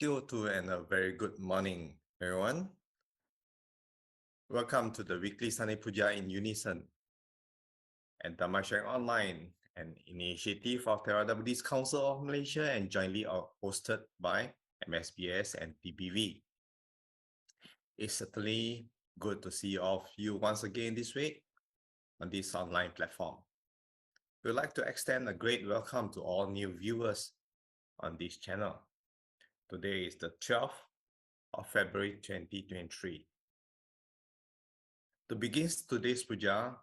and a very good morning, everyone. Welcome to the weekly Sunday Pūjā in Unison and Dhamma Sharing Online, an initiative of Theravada Buddhist Council of Malaysia and jointly hosted by MSBS and DBV. It's certainly good to see all of you once again this week on this online platform. We'd like to extend a great welcome to all new viewers on this channel. Today is the 12th of February 2023. To begin today's puja,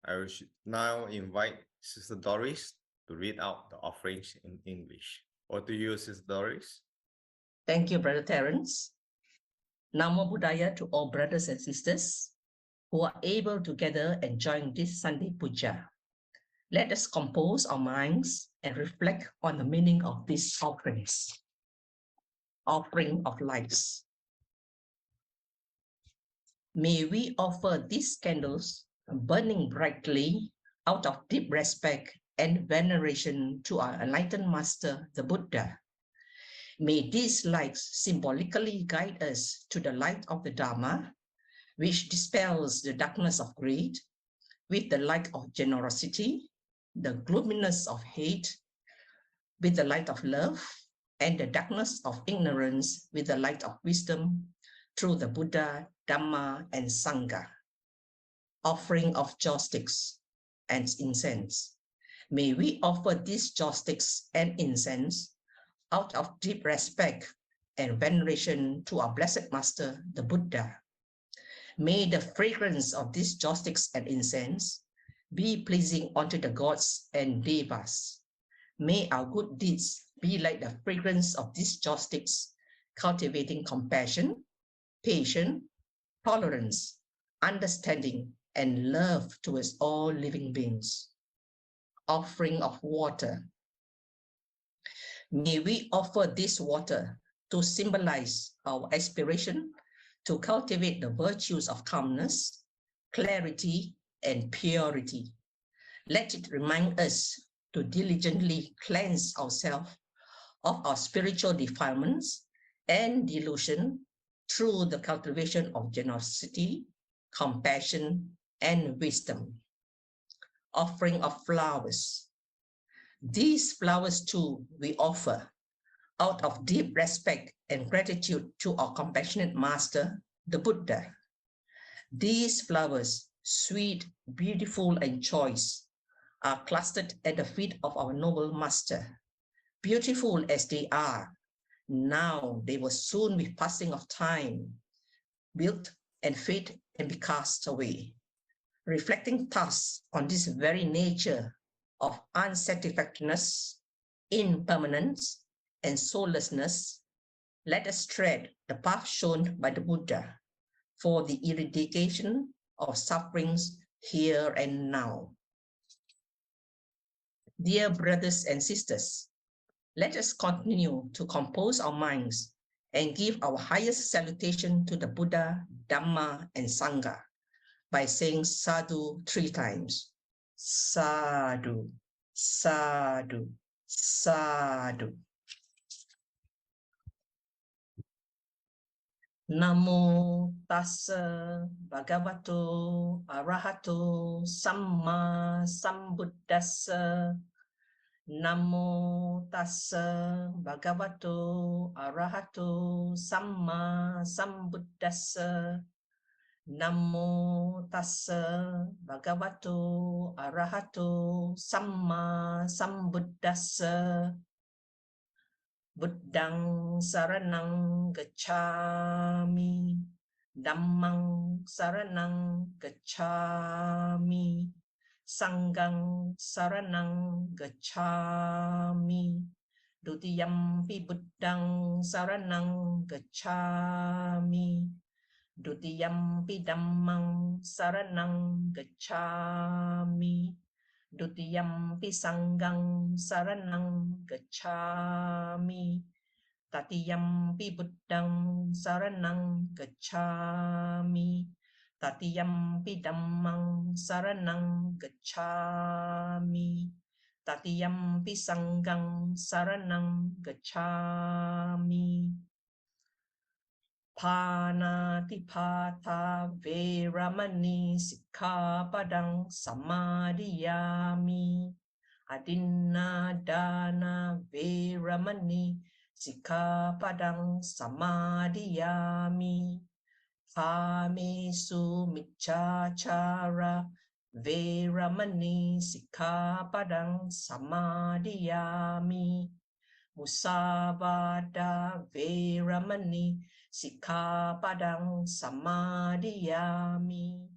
I will now invite Sister Doris to read out the offerings in English. Over to you, Sister Doris. Thank you, Brother Terence. Namo Buddhaya to all brothers and sisters who are able to gather and join this Sunday Pūjā. Let us compose our minds and reflect on the meaning of these offerings. Offering of lights. May we offer these candles burning brightly out of deep respect and veneration to our enlightened Master, the Buddha. May these lights symbolically guide us to the light of the Dhamma, which dispels the darkness of greed with the light of generosity, the gloominess of hate with the light of love, and the darkness of ignorance with the light of wisdom through the Buddha, Dhamma, and Sangha. Offering of joss sticks and incense. May we offer these joss sticks and incense out of deep respect and veneration to our Blessed Master, the Buddha. May the fragrance of these joss sticks and incense be pleasing unto the gods and devas. May our good deeds be like the fragrance of these joss sticks, cultivating compassion, patience, tolerance, understanding, and love towards all living beings. Offering of water. May we offer this water to symbolize our aspiration to cultivate the virtues of calmness, clarity, and purity. Let it remind us to diligently cleanse ourselves of our spiritual defilements and delusion through the cultivation of generosity, compassion, and wisdom. Offering of flowers. These flowers too we offer out of deep respect and gratitude to our compassionate Master, the Buddha. These flowers, sweet, beautiful, and choice, are clustered at the feet of our noble Master. Beautiful as they are, now they will soon with passing of time, wilt and fade and be cast away. Reflecting thus on this very nature of unsatisfactoriness, impermanence, and soullessness, let us tread the path shown by the Buddha for the eradication of sufferings here and now. Dear brothers and sisters, let us continue to compose our minds and give our highest salutation to the Buddha, Dhamma, and Sangha by saying sadhu 3 times. Sadhu, sadhu, sadhu. Namo tassa bhagavato arahato samma sambuddhassa. Namo tassa bhagavato arahato samma sambuddhassa. Namo tassa bhagavato arahato samma sambuddhassa. Buddhang saranang gacchami, Dhammang saranang gacchami, Sanghang saranang gacchami, Dutiyampi Buddhang saranang gacchami, Dutiyampi Dhammang saranang gacchami, Dutiyampi Sanghang saranang gacchami, Tatiyampi Buddhang saranang gacchami, Tatiyampi Dhammang saranang gacchami, Tatiyampi sanghang saranang gacchami. Panatipata veramani sikkhapadang samadhiyami. Adinadana veramani sikkhapadang samadhiyami. Kamesu miccācara veramani sikkhapadang samadhiyami. Musavada veramani sikkhapadang samadhiyami.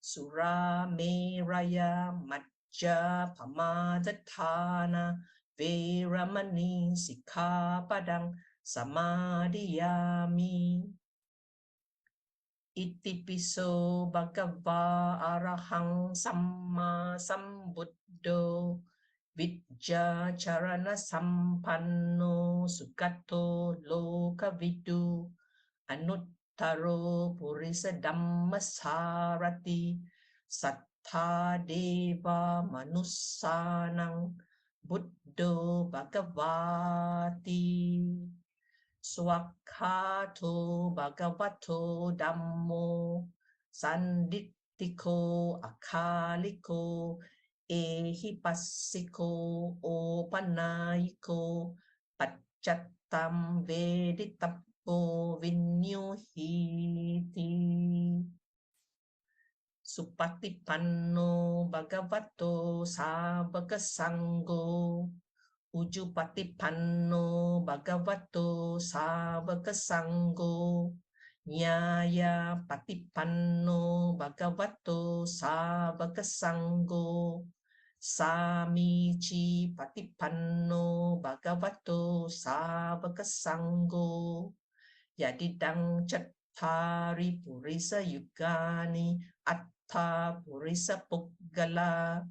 Surameraya majjapamadatthana veramani sikkhapadang samadhiyami. Itipiso bhagava arahang samma sambuddho Vijja charana sampanno sugato lokavidu anuttaro purisa dhammasarati sattha deva manussanang buddho bhagavati swakhato bhagavato dhammo sandittiko akaliko ehipassiko opanayiko paccattam veditappo vinyuhiti supatipanno bhagavato sabaka sangho Ujupatipanno bhagavato sabaka sangho Nyaya patipanno bhagavato sabaka sangho Samici patipanno bhagavato sabaka sangho Yadidang cattari purisa yugani atta purisa puggala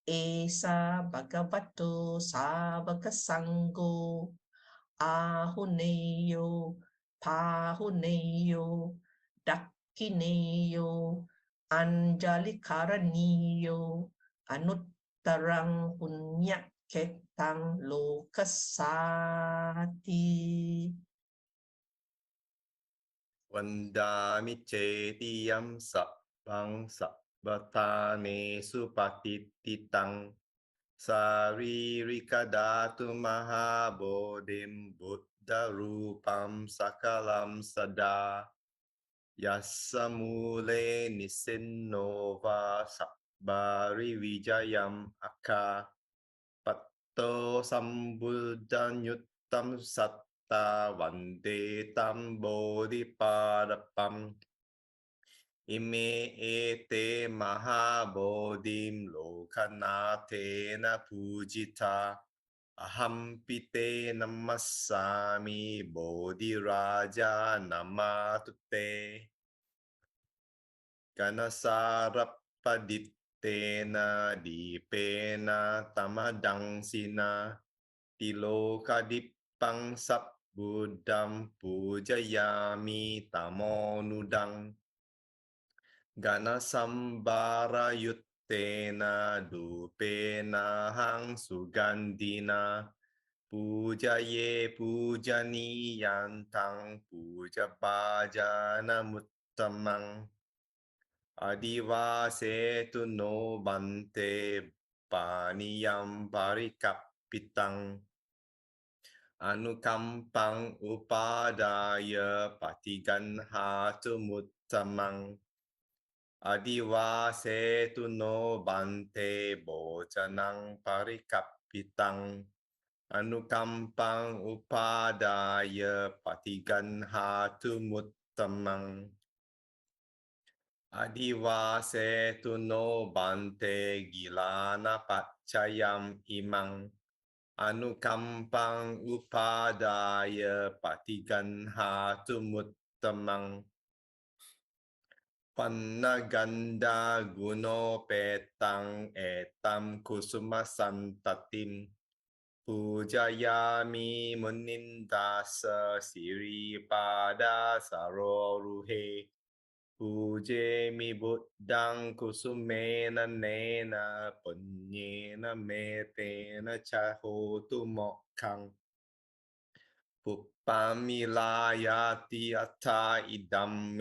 Esa bhagavato savaka sangho ahuneyo pahuneyo dakkineyo anjalikaraniyo anuttarang punyaketang lokasati. Vandami cetiyam sabbang sabbatane supatititang saririka dhatu mahabodhim buddha rupam sakalam sada yasamule nisinno va sabbari vijayam akka patto sambuddhan yuttam satta vande tam bodhipadapam ime ete mahabodhim lokanatena pujita ahampite namassami bodhiraja namatute ganasarappadittena dipena tamadangsina tilokadippang sabbuddham pujayami tamonudang ganasambara yuttena dupena hang sugandina pujaye pujaniyantang pujabhajana muttamang adivasetu no bante paniyam parikappitang anukampang upadaya patiganhatu muttamang adivasetu no bante bojanang parikappitang anukampang upadaya patiganhatu muttamang adivasetu no bante gilana paccayam imang anukampang upadaya patiganhatu muttamang Pannaganda guno petang etam kusuma santatim pujayami munindasa siri pada saroruhe ปูเจมิบุตดังกุสุเมนะเนนะปุญเยนะเมเตนะชะโหตุโมกขังปุปปามิลายาติอัตถาอิดัมเม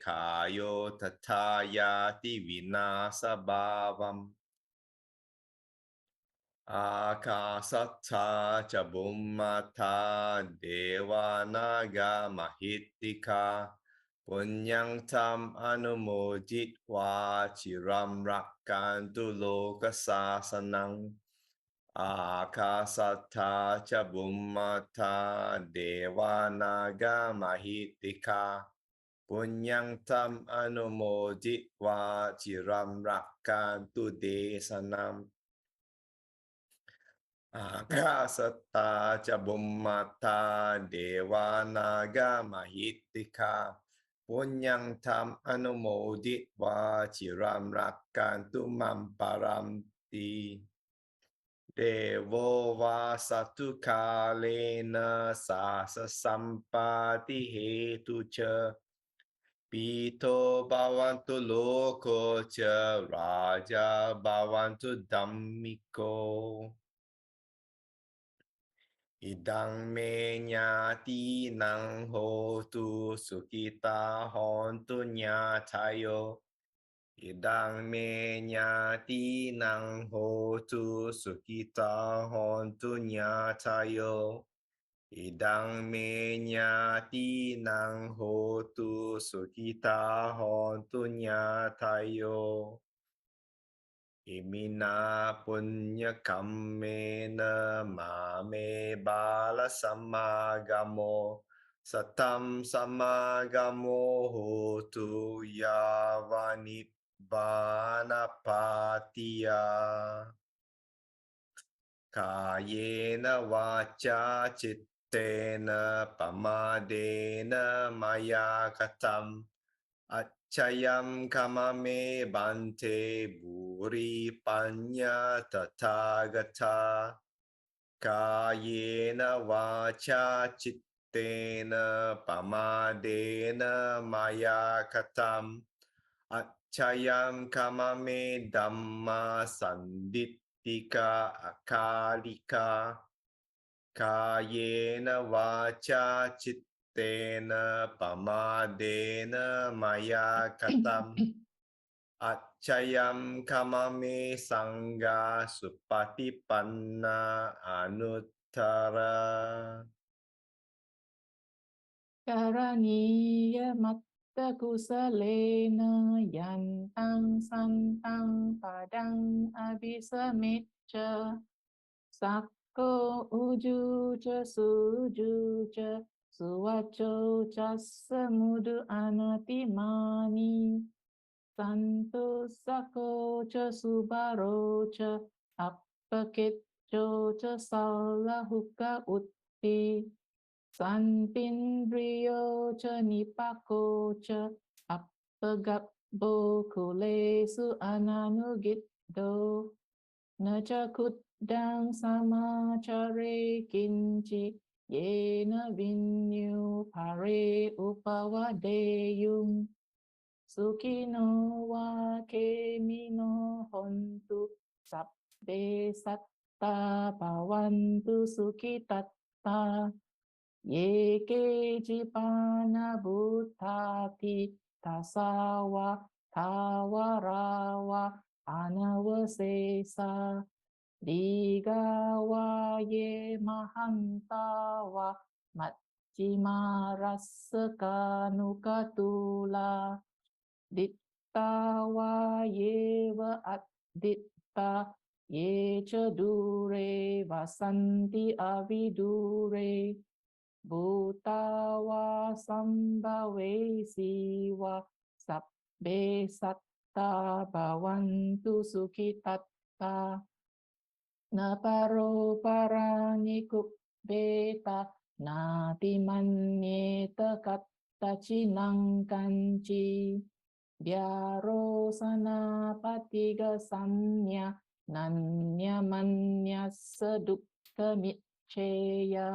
ขายโยทัตถายาติวินาสบาวัมอาคาสัทธาจะบุมมาธาเดวานากามหิตติกาปุญญังธรรมอนุโมจิตวาชิรัมรักกันตุโลกสาสนังอาคาสัทธาจะบุมมาธาเดวานากามหิตติกาปุญญังธรรมอนุโมจิตวาชิรัมรักกันตุเดสนังอากาสัตตาจะบุมมาตาเดวานากามหิตติกาปุญญังธรรมอนุโมดิตวาจิรัมรักกันตุมัมปารัมติเดโววาสัตตุคาเลนะสาสสัมปาติเหตุเชปีโตบาวันตุโลโกเจราจาบาวันตุดัมมิโกอิดังเมญาตินังโหตุสุขิตาหอนตุญาทายโยอิดังเมญาตินังโหตุสุขิตาหอนตุญาทายโยอิดังเมญาตินังโหตุสุขิตาหอนตุญาทายโยอิมินาปุญญคัมเมนะมาเมบาลสัมมากัมโมสัตตัมสัมมากัมโมโหตุยาวานิบานาปาติยา กายเยนะวาจาจิตเตนะปมาเดนะมายากตัมอัจฉยัมคามะเมบันเทบุริปัญญาตถาคตากายเยนะวาจาจิตเตนะปมาเดนะมายากตัมอัจฉยัมคามะเมดัมมาสันดิตติกาอาคาลิกากายเยนะวาจาจิตเตนะปมาเดนะมายากตัมอัจฉยัมคามะเมสังฆาสุปฏิปันนาอนุตตร การณียมัตตกุสเลนะยันตังสันตังปะดังอภิสมิจจาสักโกอุจุจะสุจุจะสุวัจโจจะสมุดุอนาติมานิสันตุสักโกจะสุบาโรจะอัปปะกิจโจจะสัลลหุกะอุตติสันตินบริโยจะนิปะโกจะอัปปะกัปโบคุเลสุอนานุกิตโดนะจะคุดดังสมาจาเรกินจิเยนะวินยูภาเรอุปวะเดยุงสุขิโนวาเคมิโนหนตุสัพเบสัตตาภวันตุสุขิตัตตาเยเกจิปานาบุตธาติทัสสาวะทาวราวะอนาวเสสาดีกาวาเยมหันตาวะมัจจิมารัสสกานุกตุลาดิตตาวาเยวะอัตดิตตาเยชดูเรวสันติอวิดูเรบูตาวาสัมภเวสีวะสัพเบสัตตาภวันตุสุขิตัตตานาปโรปารานิคุเบตานาติมันเนตกัตตชินังกันจีเบียโรสนาปฏิกสัมญานันญมันญสดุกมิเชยา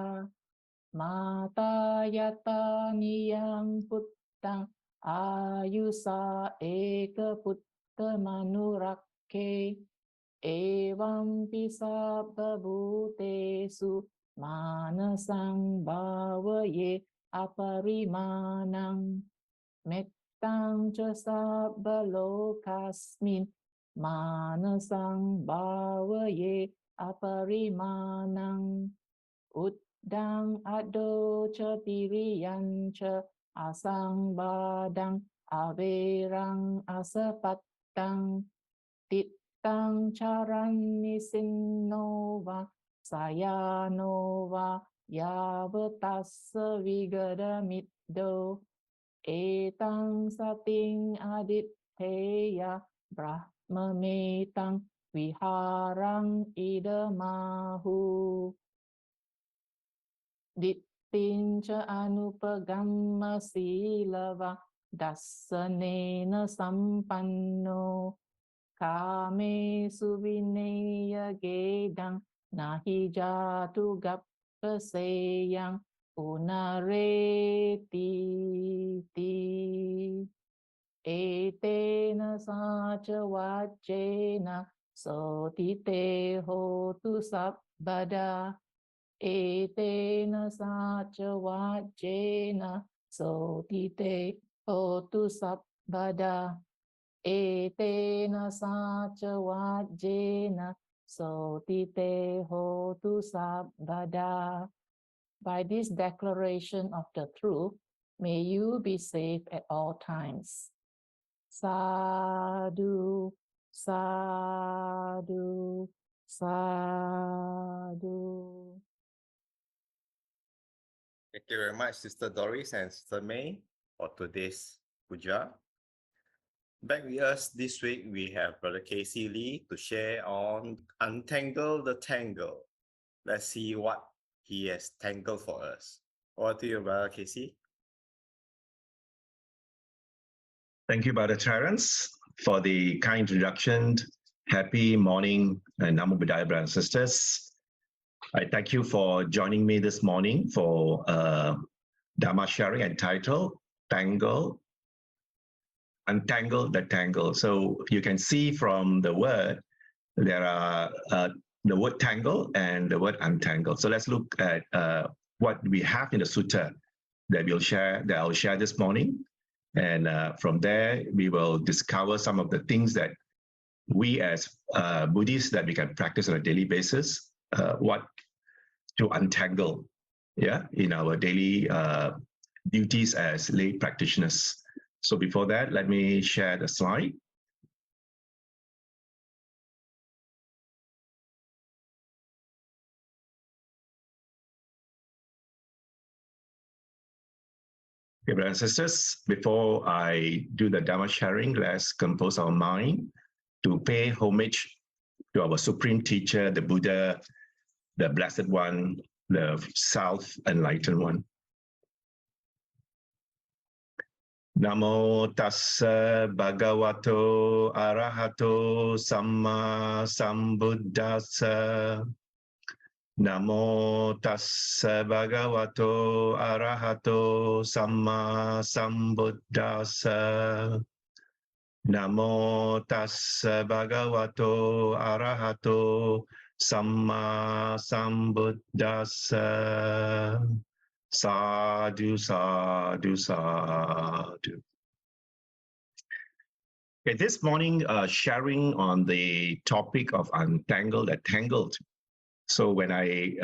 มาตายตานิยังพุตตัง Ayusa eka putta manurakke evam pisabba bhutesu manasang bhavaye aparimanang mettang ca sabba lokasmin manasang bhavaye aparimanang uddang ado ca tiriyan ca asang badang averang asapattang tittang charan nisinova sayanova yavatassa vigadamiddo etang sating aditteya brahmametang viharang idamahu dittinca anupagamma silava dassanena sampanno kame suvineya gedang nahi jatu gappaseyang punareti ti etena saca vajjena sotite hotu sabbada etena saca vajjena sotite hotu sabbada etena saca vajjena sotite hotu sabbada. By this declaration of the truth, may you be safe at all times. Sadhu, sadhu, sadhu. Thank you very much, Sister Doris and Sister May, for today's puja. Back with us this week, we have Brother Casey Lee to share on Untangle the Tangled. Let's see what he has tangled for us. Over to you, Brother Casey. Thank you, Brother Terence, for the kind introduction. Happy morning, Namo Buddhaya, brothers and sisters. I thank you for joining me this morning for Dhamma sharing entitled Untangle the Tangled. So you can see from the word, there are the word tangle and the word untangle. So let's look at what we have in the sutta that I'll share this morning. And from there, we will discover some of the things that we as Buddhists that we can practice on a daily basis, what to untangle, in our daily duties as lay practitioners. So before that, let me share the slide. Okay, brothers and sisters, before I do the Dhamma sharing, let's compose our mind to pay homage to our Supreme Teacher, the Buddha, the Blessed One, the Self-Enlightened One. Namo tassa bhagavato arahato samma sambuddhassa. Namo tassa bhagavato arahato samma sambuddhassa. Namo tassa bhagavato arahato samma sambuddhassa. Sadhu, sadhu, sadhu. Okay, this morning, sharing on the topic of Untangle the Tangled. So when I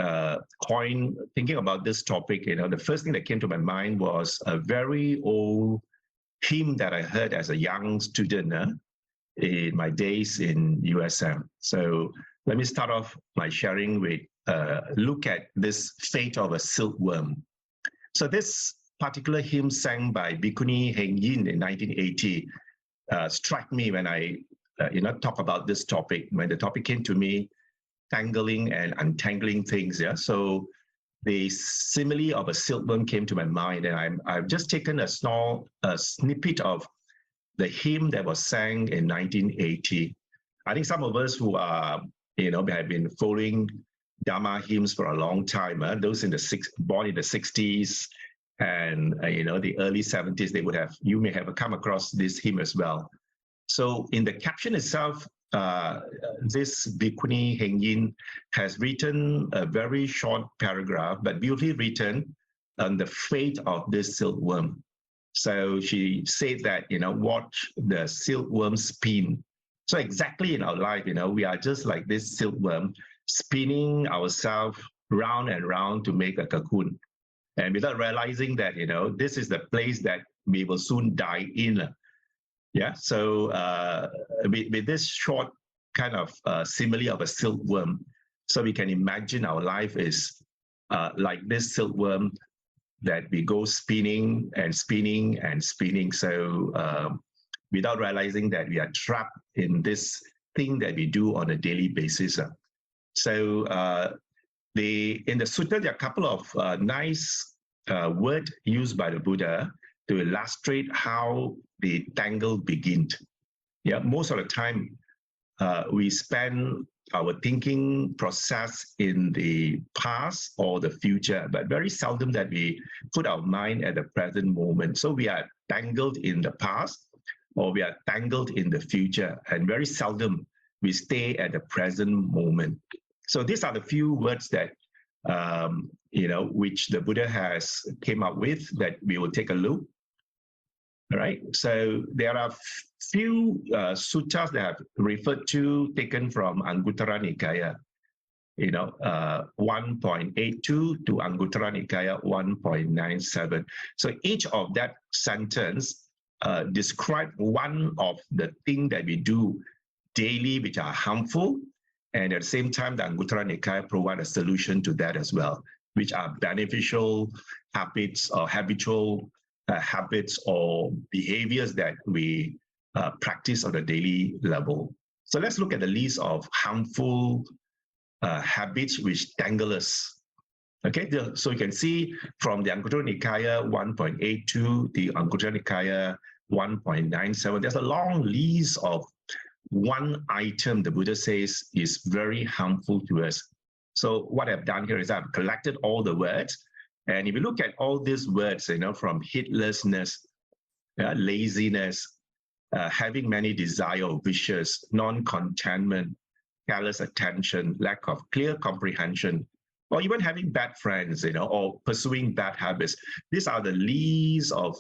thinking about this topic, the first thing that came to my mind was a very old hymn that I heard as a young student in my days in USM. So let me start off my sharing with look at this fate of a silkworm. So this particular hymn sang by Bhikkhuni Heng Yin in 1980 struck me when I talk about this topic. When the topic came to me, tangling and untangling things. So the simile of a silkworm came to my mind, and I've just taken a small snippet of the hymn that was sang in 1980. I think some of us who are have been following Dhamma hymns for a long time, those born in the 60s And the early 70s, you may have come across this hymn as well. So in the caption itself, this Bhikkhuni Heng Yin has written a very short paragraph, but beautifully written on the fate of this silkworm. So she said that, watch the silkworm spin. So exactly in our life, we are just like this silkworm, spinning ourselves round and round to make a cocoon. And without realizing that, this is the place that we will soon die in. Yeah, so with this short kind of simile of a silkworm, so we can imagine our life is like this silkworm that we go spinning and spinning and spinning. So without realizing that we are trapped in this thing that we do on a daily basis. So in the sutta, there are a couple of nice words used by the Buddha to illustrate how the tangle begins. Yeah, most of the time we spend our thinking process in the past or the future, but very seldom that we put our mind at the present moment. So we are tangled in the past or we are tangled in the future, and very seldom we stay at the present moment. So these are the few words that which the Buddha has came up with that we will take a look. All right. So there are few suttas that have referred to, taken from Anguttara Nikaya, 1.82 to Anguttara Nikaya 1.97. So each of that sentence describe one of the things that we do daily which are harmful, and at the same time the Anguttara Nikaya provide a solution to that as well, which are beneficial habits or habitual habits or behaviors that we practice on a daily level. So let's look at the list of harmful habits which tangle us. Okay, so you can see from the Anguttara Nikaya 1.82, the Anguttara Nikaya 1.97, there's a long list of one item the Buddha says is very harmful to us. So what I've done here is I've collected all the words. And if you look at all these words, from heedlessness, laziness, having many desire or wishes, non-contentment, careless attention, lack of clear comprehension, or even having bad friends, or pursuing bad habits. These are the list of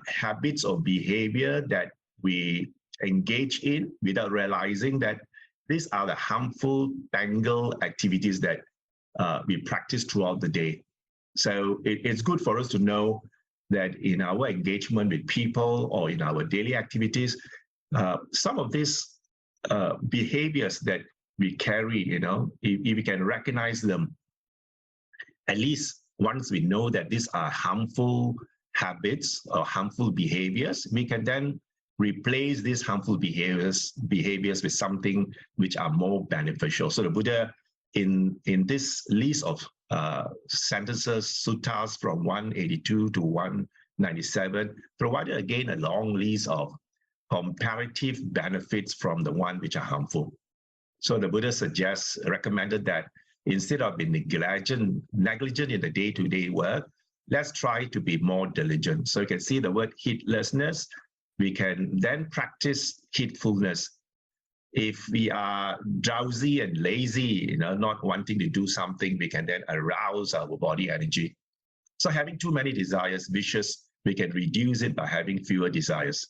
habits or behavior that we engage in without realizing that these are the harmful tangle activities that we practice throughout the day. So it's good for us to know that in our engagement with people or in our daily activities, some of these behaviors that we carry, if we can recognize them, at least once we know that these are harmful habits or harmful behaviors, we can then replace these harmful behaviors with something which are more beneficial. So the Buddha, in this list of sentences, suttas from 182 to 197, provided again a long list of comparative benefits from the one which are harmful. So the Buddha recommended that instead of being negligent in the day-to-day work, let's try to be more diligent. So you can see the word heedlessness. We can then practice heedfulness. If we are drowsy and lazy, not wanting to do something, we can then arouse our body energy. So having too many desires, wishes, we can reduce it by having fewer desires.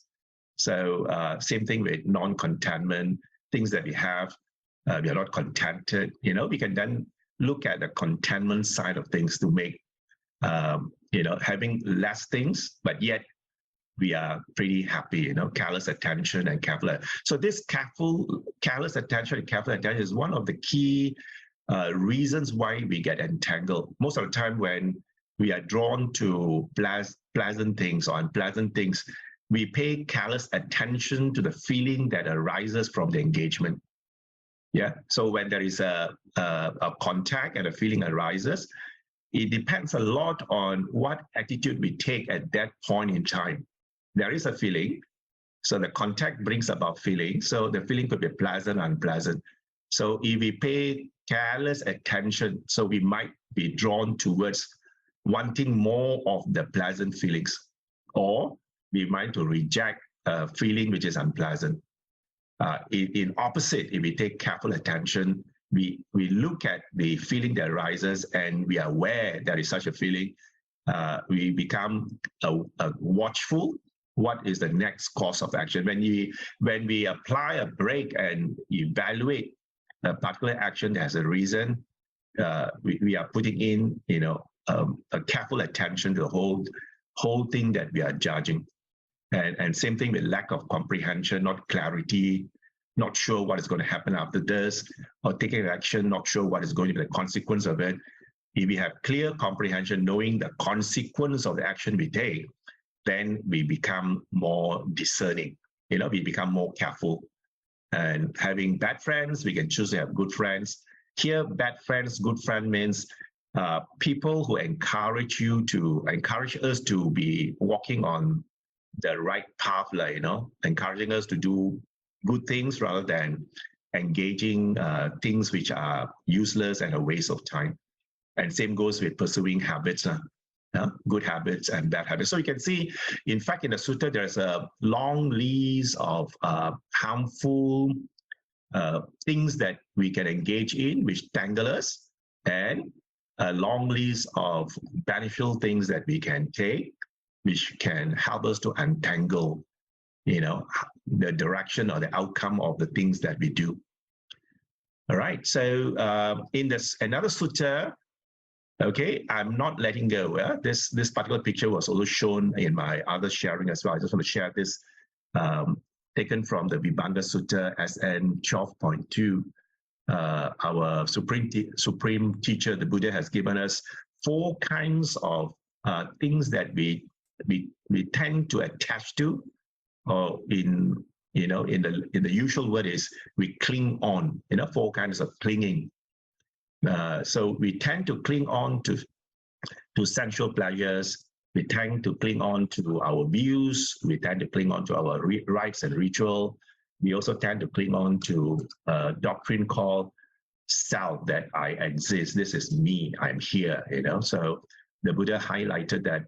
So same thing with non-contentment, things that we have, we are not contented. We can then look at the contentment side of things to make, having less things, but yet we are pretty happy, careless attention and careful. So this careless attention and careful attention is one of the key reasons why we get entangled. Most of the time when we are drawn to pleasant things or unpleasant things, we pay careless attention to the feeling that arises from the engagement. Yeah. So when there is a contact and a feeling arises, it depends a lot on what attitude we take at that point in time. There is a feeling, so the contact brings about feeling. So the feeling could be pleasant or unpleasant. So if we pay careless attention, so we might be drawn towards wanting more of the pleasant feelings, or we might to reject a feeling which is unpleasant. In opposite, if we take careful attention, we look at the feeling that arises and we are aware there is such a feeling, we become watchful. What is the next course of action? When we apply a brake and evaluate a particular action that has a reason, we are putting in, a careful attention to the whole thing that we are judging. And same thing with lack of comprehension, not clarity, not sure what is going to happen after this, or taking action, not sure what is going to be the consequence of it. If we have clear comprehension, knowing the consequence of the action we take, then we become more discerning. We become more careful. And having bad friends, we can choose to have good friends. Here, bad friends, good friend means people who encourage us to be walking on the right path, encouraging us to do good things rather than engaging things which are useless and a waste of time. And same goes with pursuing habits, good habits and bad habits. So you can see, in fact, in the sutta, there's a long list of harmful things that we can engage in, which tangle us, and a long list of beneficial things that we can take, which can help us to untangle, the direction or the outcome of the things that we do. All right. So in another sutta, okay, I'm not letting go. This particular picture was also shown in my other sharing as well. I just want to share this, taken from the Vibhanga Sutta, SN 12.2. Our supreme teacher, the Buddha, has given us 4 kinds of things that we tend to attach to, or in the usual word is we cling on. 4 kinds of clinging. So we tend to cling on to sensual pleasures. We tend to cling on to our views. We tend to cling on to our rites and ritual. We also tend to cling on to a doctrine called self, that I exist. This is me. I'm here. So the Buddha highlighted that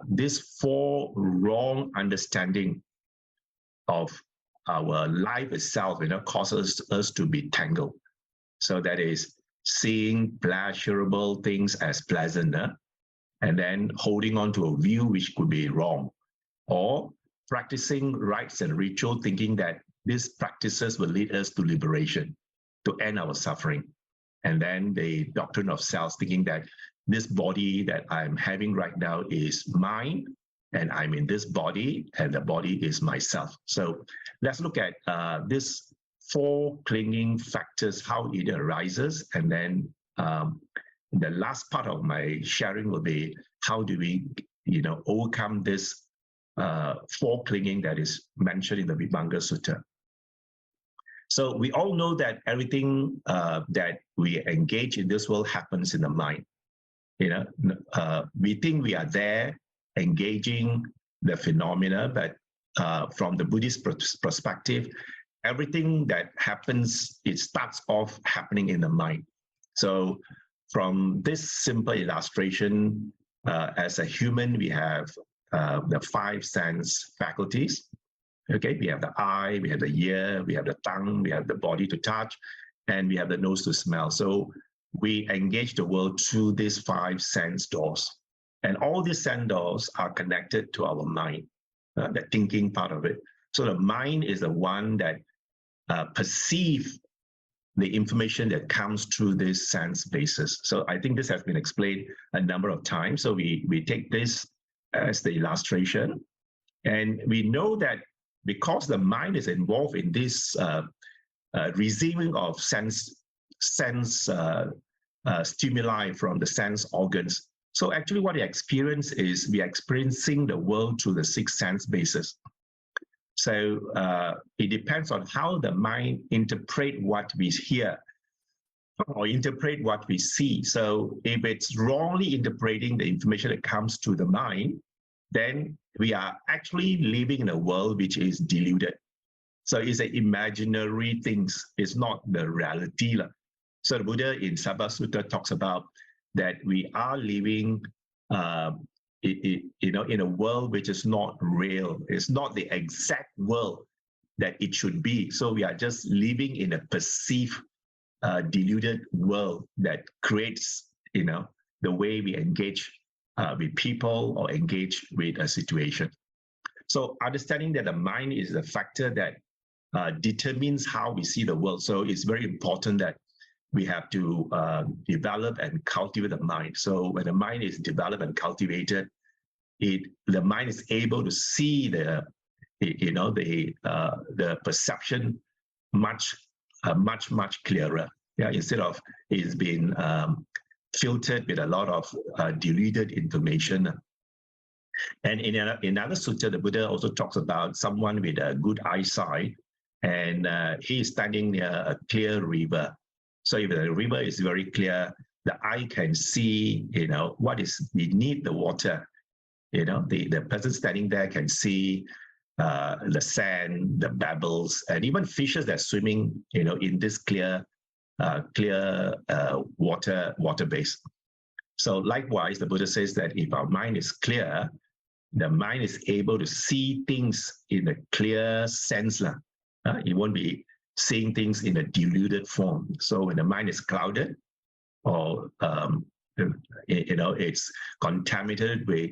this 4 wrong understanding of our life itself, causes us to be tangled. So that is seeing pleasurable things as pleasant, and then holding on to a view which could be wrong, or practicing rites and ritual, thinking that these practices will lead us to liberation, to end our suffering. And then the doctrine of self, thinking that this body that I'm having right now is mine, and I'm in this body, and the body is myself. So let's look at these 4 clinging factors, how it arises, and then the last part of my sharing will be how do we, overcome this 4 clinging that is mentioned in the Vibhanga Sutta. So we all know that everything that we engage in this world happens in the mind. We think we are there engaging the phenomena, but from the Buddhist perspective, everything that happens, it starts off happening in the mind. So from this simple illustration, as a human, we have the 5 sense faculties. Okay, we have the eye, we have the ear, we have the tongue, we have the body to touch, and we have the nose to smell. So we engage the world through these 5 sense doors. And all these sense doors are connected to our mind, the thinking part of it. So the mind is the one that perceives the information that comes through this sense basis. So I think this has been explained a number of times. So we take this as the illustration. And we know that because the mind is involved in this receiving of sense stimuli from the sense organs. So actually what we experience is we are experiencing the world through the 6 sense bases. So it depends on how the mind interpret what we hear or interpret what we see. So if it's wrongly interpreting the information that comes to the mind, then we are actually living in a world which is deluded. So it's an imaginary things. It's not the reality. So the Buddha in Sabha Sutta talks about that we are living in a world which is not real. It's not the exact world that it should be. So we are just living in a perceived, deluded world that creates, the way we engage with people or engage with a situation. So understanding that the mind is the factor that determines how we see the world. So it's very important that we have to develop and cultivate the mind. So when the mind is developed and cultivated, the mind is able to see the perception much clearer. Yeah, instead of it's been filtered with a lot of deluded information. And in another sutta, the Buddha also talks about someone with a good eyesight, and he is standing near a clear river. So if the river is very clear, the eye can see, what is beneath the water. The person standing there can see the sand, the pebbles, and even fishes that are swimming, in this clear water base. So likewise, the Buddha says that if our mind is clear, the mind is able to see things in a clear sense. It won't be seeing things in a deluded form. So when the mind is clouded, or it's contaminated with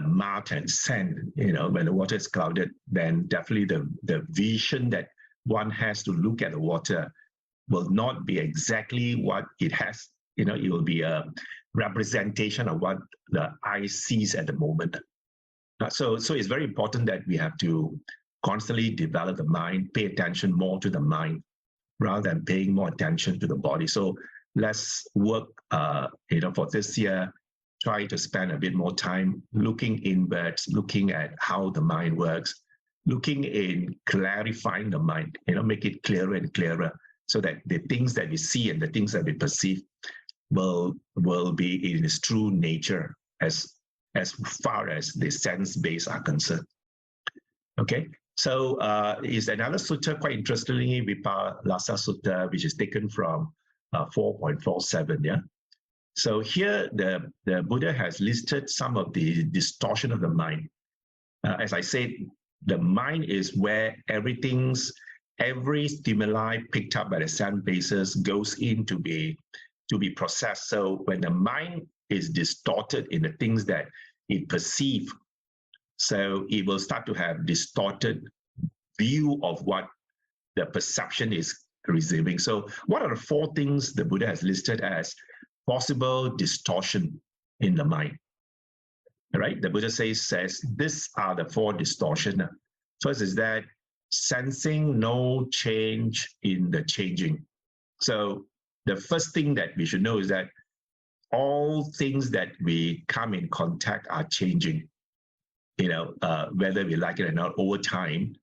mud and sand, when the water is clouded, then definitely the vision that one has to look at the water will not be exactly what it has. It will be a representation of what the eye sees at the moment. So it's very important that we have to constantly develop the mind, pay attention more to the mind rather than paying more attention to the body. So let's work, for this year, try to spend a bit more time looking inwards, looking at how the mind works, looking in clarifying the mind, make it clearer and clearer, so that the things that we see and the things that we perceive will be in its true nature as far as the sense-based are concerned. Okay, so is another sutta, quite interestingly, Vipallasa Sutta, which is taken from 4.47, yeah? So here the Buddha has listed some of the distortion of the mind. As I said, the mind is where every stimuli picked up by the sense bases goes in to be processed. So when the mind is distorted in the things that it perceives, so it will start to have distorted view of what the perception is receiving. So what are the four things the Buddha has listed as possible distortion in the mind? All right, the Buddha says these are the four distortions. First is that sensing no change in the changing. So the first thing that we should know is that all things that we come in contact are changing, whether we like it or not, over time.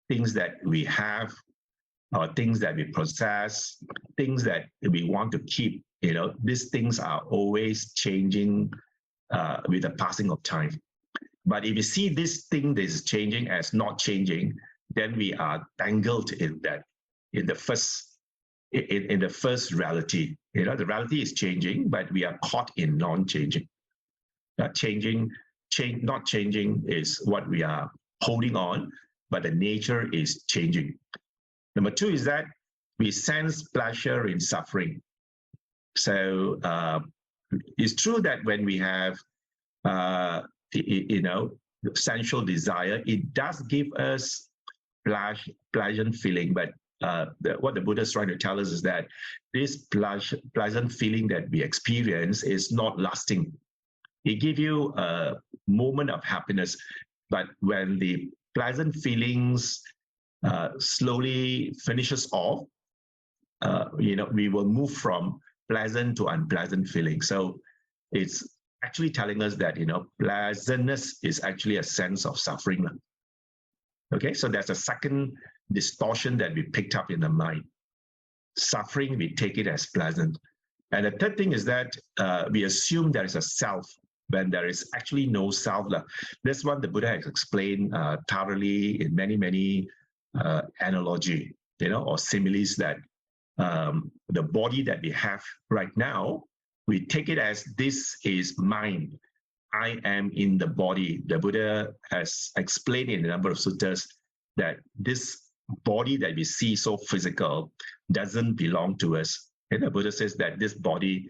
Things that we have, or things that we possess, things that we want to keep, these things are always changing with the passing of time. But if you see this thing that is changing as not changing, then we are tangled in that, in the first reality. The reality is changing, but we are caught in non-changing. Not changing is what we are holding on, but the nature is changing. Number two is that we sense pleasure in suffering. So it's true that when we have, sensual desire, it does give us pleasant feeling, but what the Buddha is trying to tell us is that this pleasant feeling that we experience is not lasting. It gives you a moment of happiness, but when the pleasant feelings slowly finishes off, we will move from pleasant to unpleasant feeling. So it's actually telling us that, pleasantness is actually a sense of suffering. Okay, so that's a second distortion that we picked up in the mind. Suffering, we take it as pleasant. And the third thing is that we assume there is a self when there is actually no self. This one the Buddha has explained thoroughly in many analogy, or similes, that the body that we have right now we take it as this is mind. I am in the body. The Buddha has explained in a number of suttas that this body that we see so physical doesn't belong to us. And the Buddha says that this body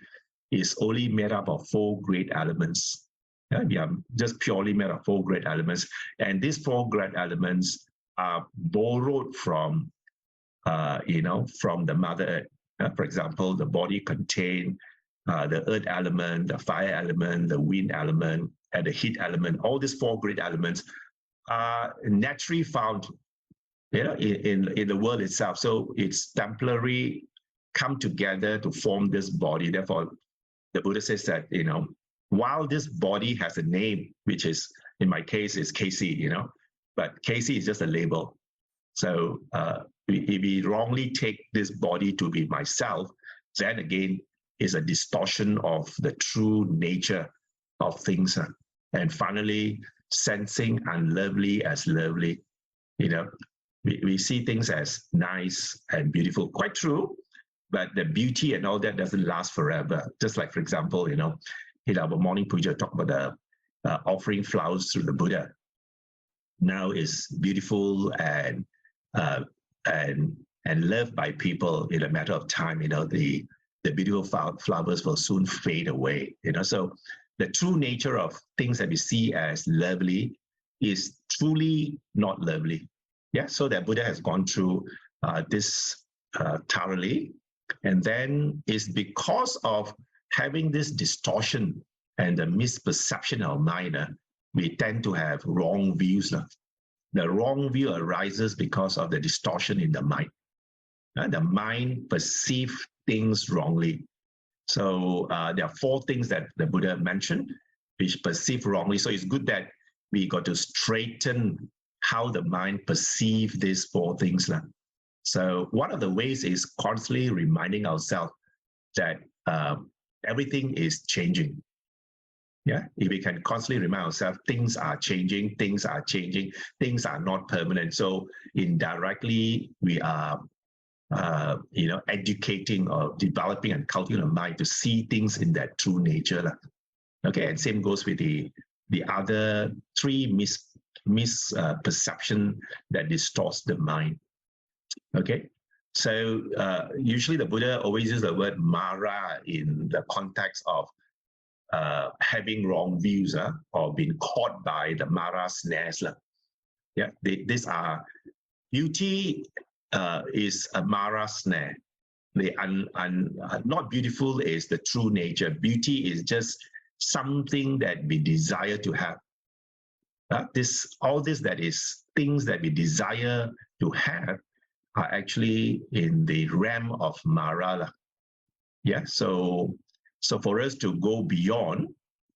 is only made up of 4 great elements. Yeah, we are just purely made of 4 great elements. And these 4 great elements are borrowed from, from the Mother Earth. For example, the body contains the earth element, the fire element, the wind element, and the heat element. All these 4 great elements are naturally found in the world itself. So it's temporary come together to form this body. Therefore, the Buddha says that, while this body has a name, which is, in my case, is KC, but KC is just a label. So if we wrongly take this body to be myself, then again, is a distortion of the true nature of things. And finally, sensing unlovely as lovely. We see things as nice and beautiful, quite true, but the beauty and all that doesn't last forever. Just like, for example, in our morning puja, talk about the offering flowers through the Buddha. Now is beautiful and loved by people in a matter of time. The beautiful flowers will soon fade away. So the true nature of things that we see as lovely is truly not lovely. Yeah, so that Buddha has gone through this thoroughly, and then it's because of having this distortion and the misperception of mind, we tend to have wrong views. The wrong view arises because of the distortion in the mind. The mind perceives things wrongly. So there are 4 things that the Buddha mentioned, which perceive wrongly. So it's good that we got to straighten how the mind perceives these 4 things. So one of the ways is constantly reminding ourselves that everything is changing. Yeah, if we can constantly remind ourselves, things are changing, things are not permanent. So indirectly, we are educating or developing and cultivating the mind to see things in that true nature. Okay, and same goes with the other 3 misperception that distorts the mind. Okay, so usually the Buddha always uses the word Mara in the context of having wrong views or being caught by the Mara snares. Yeah, these are beauty. Is a Mara snare. The not beautiful is the true nature. Beauty is just something that we desire to have. All this that is things that we desire to have are actually in the realm of Mara. Yeah, so for us to go beyond,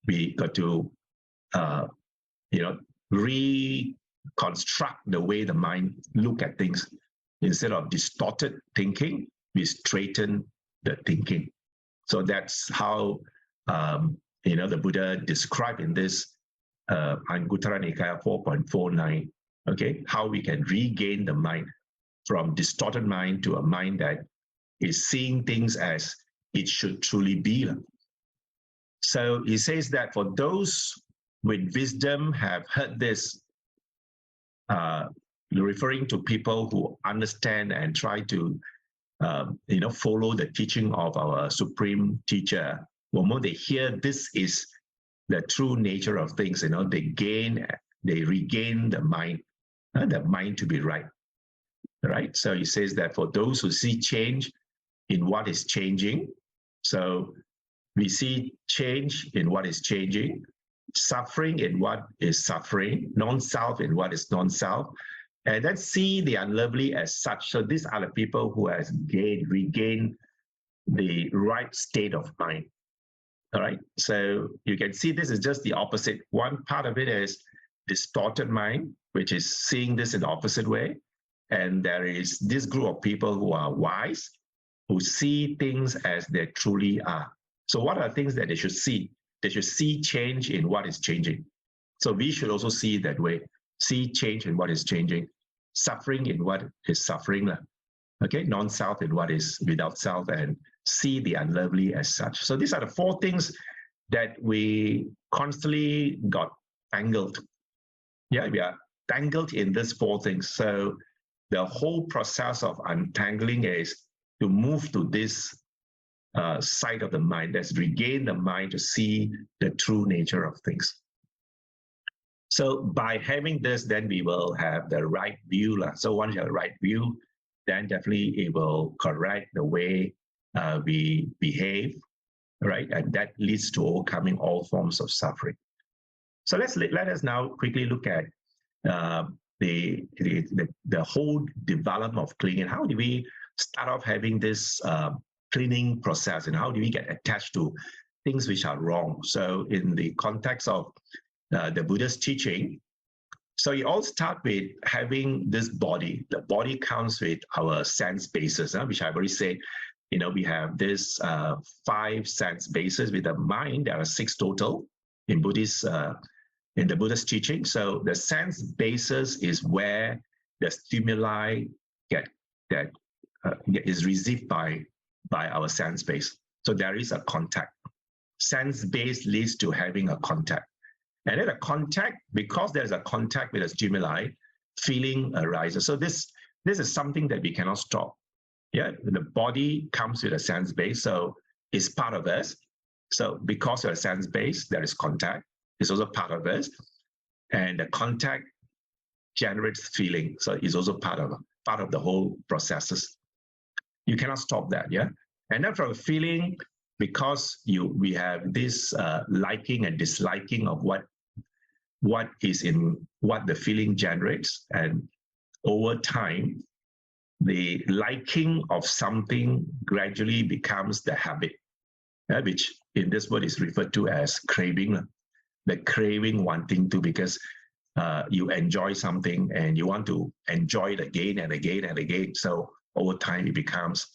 we got to reconstruct the way the mind look at things. Instead of distorted thinking, we straighten the thinking. So that's how the Buddha described in this Anguttara Nikaya 4.49. Okay, how we can regain the mind from distorted mind to a mind that is seeing things as it should truly be. So he says that for those with wisdom have heard this, referring to people who understand and try to, follow the teaching of our supreme teacher. When they hear this is the true nature of things, they regain the mind to be right. Right. So he says that for those who see change in what is changing, so we see change in what is changing, suffering in what is suffering, non-self in what is non-self. And then see the unlovely as such. So these are the people who has regained the right state of mind. All right. So you can see this is just the opposite. One part of it is distorted mind, which is seeing this in the opposite way. And there is this group of people who are wise, who see things as they truly are. So what are the things that they should see? They should see change in what is changing. So we should also see it that way. See change in what is changing, suffering in what is suffering, okay, non-self in what is without self, and see the unlovely as such. So these are the four things that we constantly got tangled. Yeah, we are tangled in these four things. So the whole process of untangling is to move to this side of the mind, that's regain the mind to see the true nature of things. So by having this, then we will have the right view. So once you have the right view, then definitely it will correct the way we behave, right? And that leads to overcoming all forms of suffering. So let us now quickly look at the whole development of clinging. How do we start off having this cleaning process, and how do we get attached to things which are wrong? So in the context of the Buddha's teaching, so you all start with having this body. The body comes with our sense bases, which I've already said. You know, we have this 5 sense bases. With the mind, there are 6 total in Buddhist in the Buddha's teaching. So the sense basis is where the stimuli is received by our sense base. So there is a contact. Sense base leads to having a contact. And then a contact, because there's a contact with a stimuli, feeling arises. So this is something that we cannot stop. Yeah, the body comes with a sense base, so it's part of us. So because of a sense base, there is contact. It's also part of us. And the contact generates feeling. So it's also part of the whole processes. You cannot stop that, yeah? And then from feeling, because we have this liking and disliking of what the feeling generates, and over time, the liking of something gradually becomes the habit, which in this word is referred to as craving. The craving, wanting to, because you enjoy something and you want to enjoy it again and again and again. So over time, it becomes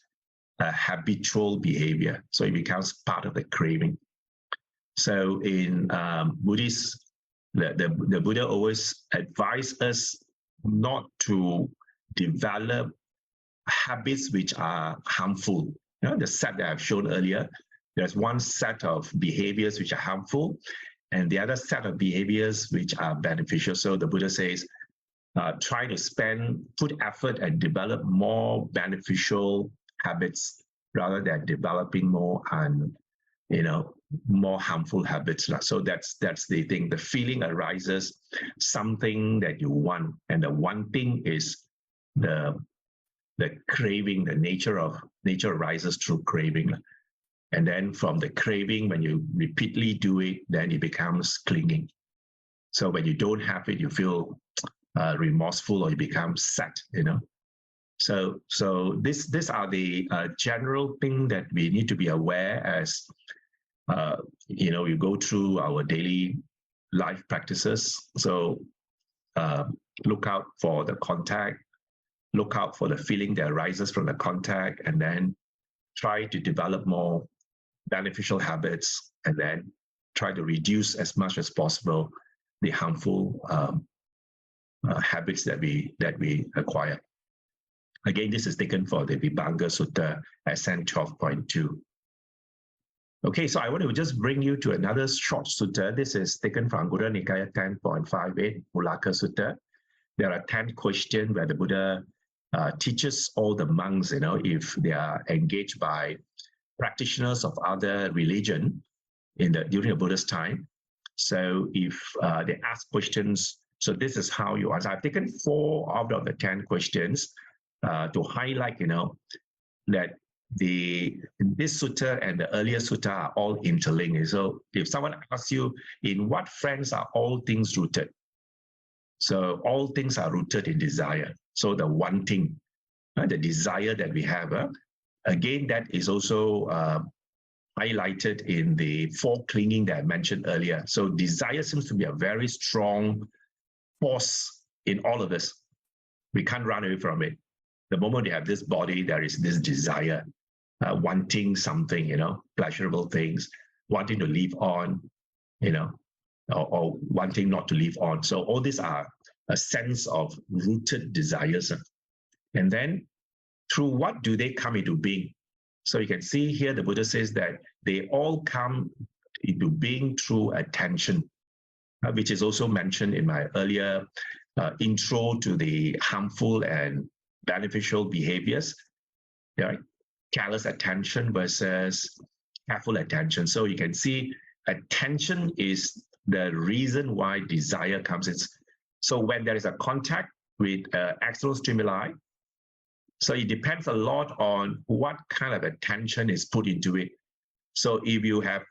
a habitual behavior. So it becomes part of the craving. So in Buddhist, the Buddha always advised us not to develop habits which are harmful. You know, the set that I've shown earlier, there's one set of behaviors which are harmful, and the other set of behaviors which are beneficial. So the Buddha says, try to put effort and develop more beneficial habits rather than developing more more harmful habits. So that's the thing. The feeling arises, something that you want, and the wanting is the craving. The nature arises through craving. And then from the craving, when you repeatedly do it, then it becomes clinging. So when you don't have it, you feel remorseful, or you become sad, So these are the general thing that we need to be aware as, you go through our daily life practices. So look out for the contact, look out for the feeling that arises from the contact, and then try to develop more beneficial habits, and then try to reduce as much as possible the harmful habits that we acquire. Again, this is taken for the Vibhanga Sutta, SN 12.2. Okay, so I want to just bring you to another short sutta. This is taken from Anguttara Nikaya 10.58, Mulaka Sutta. There are 10 questions where the Buddha teaches all the monks, if they are engaged by practitioners of other religion during the Buddha's time. So if they ask questions, so this is how you answer. I've taken 4 out of the 10 questions to highlight, that this sutta and the earlier sutta are all interlinked. So if someone asks you, in what friends are all things rooted? So all things are rooted in desire. So the wanting, the desire that we have, again, that is also highlighted in the 4 clinging that I mentioned earlier. So desire seems to be a very strong force in all of us. We can't run away from it. The moment you have this body, there is this desire, wanting something, pleasurable things, wanting to live on, or wanting not to live on. So all these are a sense of rooted desires. And then through what do they come into being? So you can see here the Buddha says that they all come into being through attention, which is also mentioned in my earlier intro to the harmful and beneficial behaviors, right? Callous attention versus careful attention. So you can see attention is the reason why desire comes in. So when there is a contact with external stimuli, so it depends a lot on what kind of attention is put into it. So if you have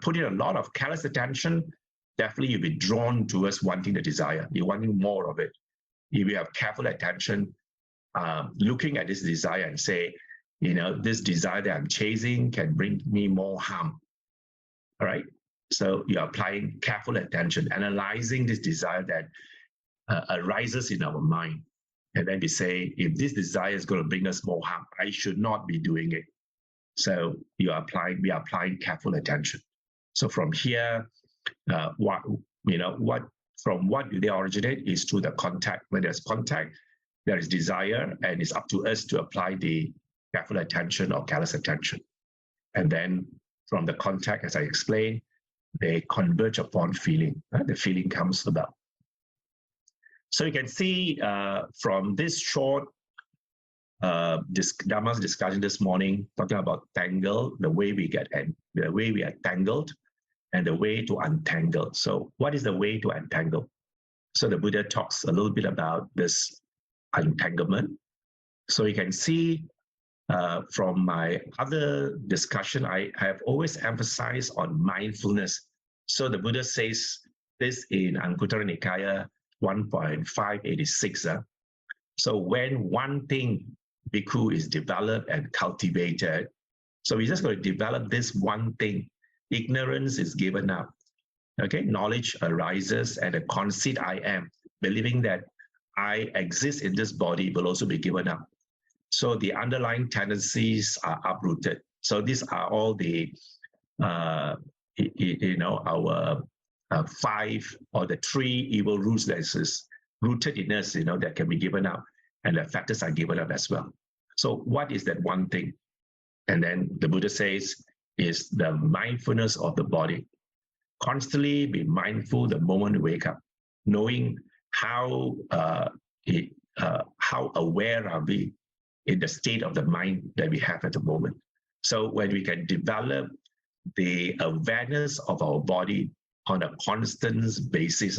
put in a lot of callous attention, definitely you'll be drawn towards wanting the desire. You're wanting more of it. If you have careful attention, looking at this desire and say, you know, this desire that I'm chasing can bring me more harm. All right. So you're applying careful attention, analyzing this desire that arises in our mind. And then we say, if this desire is going to bring us more harm, I should not be doing it. So we are applying careful attention. So from here, from what do they originate is through the contact. When there's contact, there is desire, and it's up to us to apply the careful attention or callous attention. And then from the contact, as I explained, they converge upon feeling. The feeling comes about. So you can see from this short Dhamma's discussion this morning, talking about tangle, the way we are tangled, and the way to untangle. So what is the way to untangle? So the Buddha talks a little bit about this untanglement. So you can see from my other discussion, I have always emphasized on mindfulness. So the Buddha says this in Anguttara Nikaya 1.586. So when one thing, bhikkhu, is developed and cultivated, so we're just going to develop this one thing. Ignorance is given up. Okay, knowledge arises, and the conceit I am, believing that I exist in this body, will also be given up. So the underlying tendencies are uprooted. So these are all the, our 5 or the 3 evil roots that is rooted in us, that can be given up, and the factors are given up as well. So what is that one thing? And then the Buddha says is the mindfulness of the body. Constantly be mindful the moment you wake up, knowing how aware are we in the state of the mind that we have at the moment. So when we can develop the awareness of our body on a constant basis,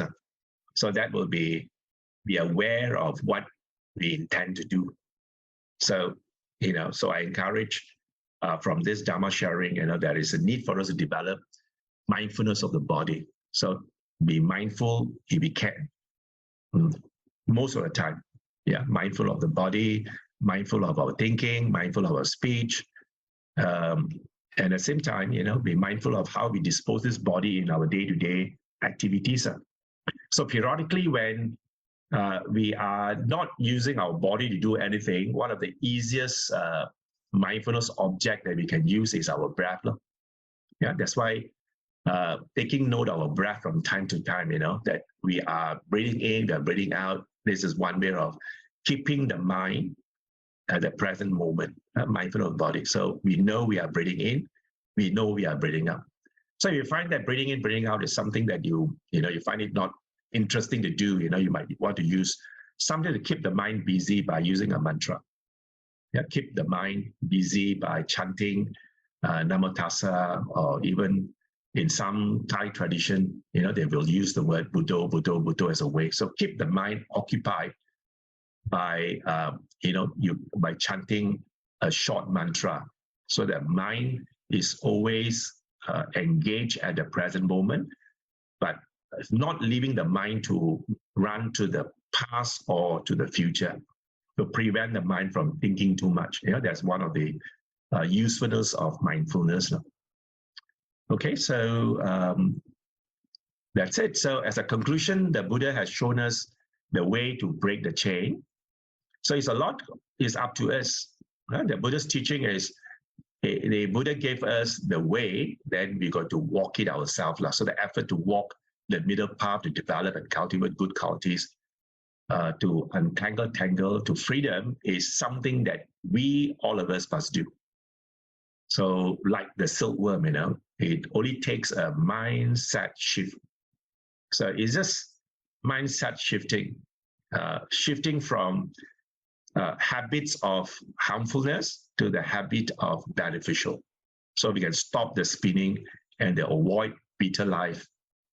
so that will be aware of what we intend to do. So, so I encourage from this Dhamma sharing, there is a need for us to develop mindfulness of the body. So be mindful if we can. Most of the time, mindful of the body, mindful of our thinking, mindful of our speech, and at the same time, be mindful of how we dispose this body in our day-to-day activities. So periodically, when we are not using our body to do anything, one of the easiest mindfulness object that we can use is our breath. That's why taking note of our breath from time to time, that we are breathing in, we are breathing out. This is one way of keeping the mind at the present moment, mindful of the body. So we know we are breathing in, we know we are breathing out. So if you find that breathing in, breathing out is something that you find it not interesting to do, you might want to use something to keep the mind busy by using a mantra. Keep the mind busy by chanting Namo Tassa, or even in some Thai tradition, they will use the word Buddho, Buddho, Buddho as a way. So keep the mind occupied by, by chanting a short mantra, so that mind is always engaged at the present moment, but not leaving the mind to run to the past or to the future, to prevent the mind from thinking too much. That's one of the usefulness of mindfulness. Okay, so that's it. So as a conclusion, the Buddha has shown us the way to break the chain. So it's up to us. The Buddha's teaching is, the Buddha gave us the way, then we got to walk it ourselves. So the effort to walk the middle path, to develop and cultivate good qualities, to untangle, tangle, to freedom, is something that all of us must do. So like the silkworm, it only takes a mindset shift. So it's just mindset shifting, shifting from habits of harmfulness to the habit of beneficial. So we can stop the spinning and avoid bitter life,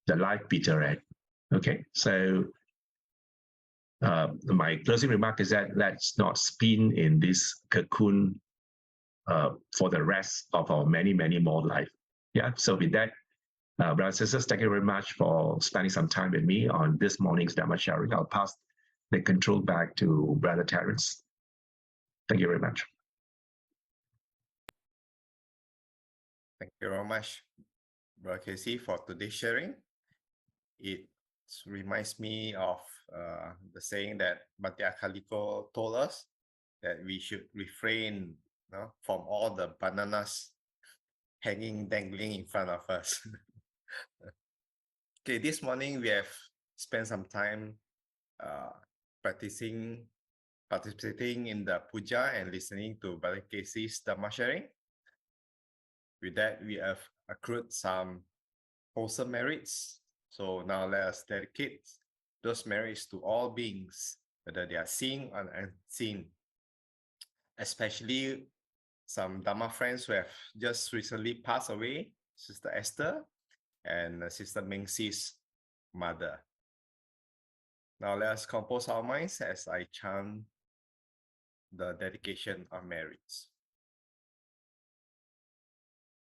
the life bitter end. Okay, so my closing remark is that let's not spin in this cocoon for the rest of our many more life. Yeah, so with that, brothers and sisters, thank you very much for spending some time with me on this morning's Dhamma sharing. I'll pass the control back to Brother Terence. Thank you very much. Thank you very much, Brother Casey, for today's sharing. It reminds me of the saying that Bhante Akaliko told us, that we should refrain from all the bananas dangling in front of us. Okay, this morning we have spent some time participating in the puja and listening to Brother Casey's Dhamma sharing. With that, we have accrued some wholesome merits. So now let us dedicate those merits to all beings, whether they are seen or unseen, especially some Dhamma friends who have just recently passed away, Sister Esther and Sister Mengsi's mother. Now let us compose our minds as I chant the dedication of merits.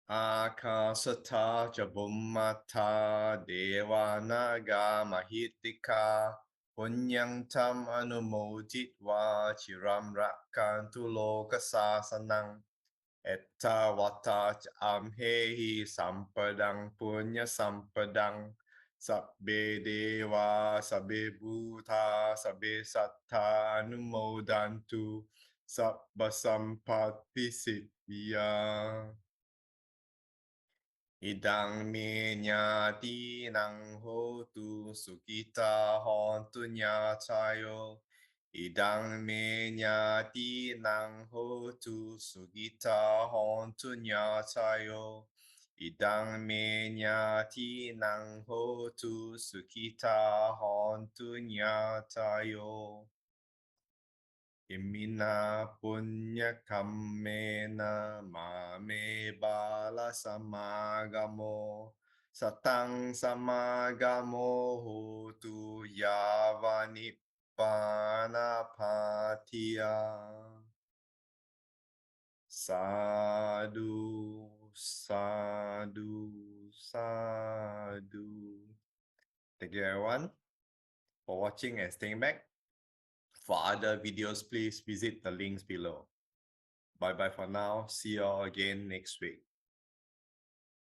Akasata Jabummata Devanaga Mahitika Punyang Tam Anumoditva Chiram Rakkantu Loka Sasanang Etta Vata Amhehi Sampadang Punya Sampadang Sabbe Deva Sabbe Bhuta Sabbe Satta Anumodantu Sabba Sampatti Siddhya. Idang me nyati nang hotu sukita hontu nyacayo. Idang me nyati nang hotu sukita hontu nyacayo. Idang me nyati nang hotu sukita hontu nyacayo. Imina punya kammena mame bala samagamo satang samagamo hotu yavani panapatia. Sadhu, sadhu, sadhu. Thank you everyone for watching and staying back. For other videos, please visit the links below. Bye bye for now. See you all again next week.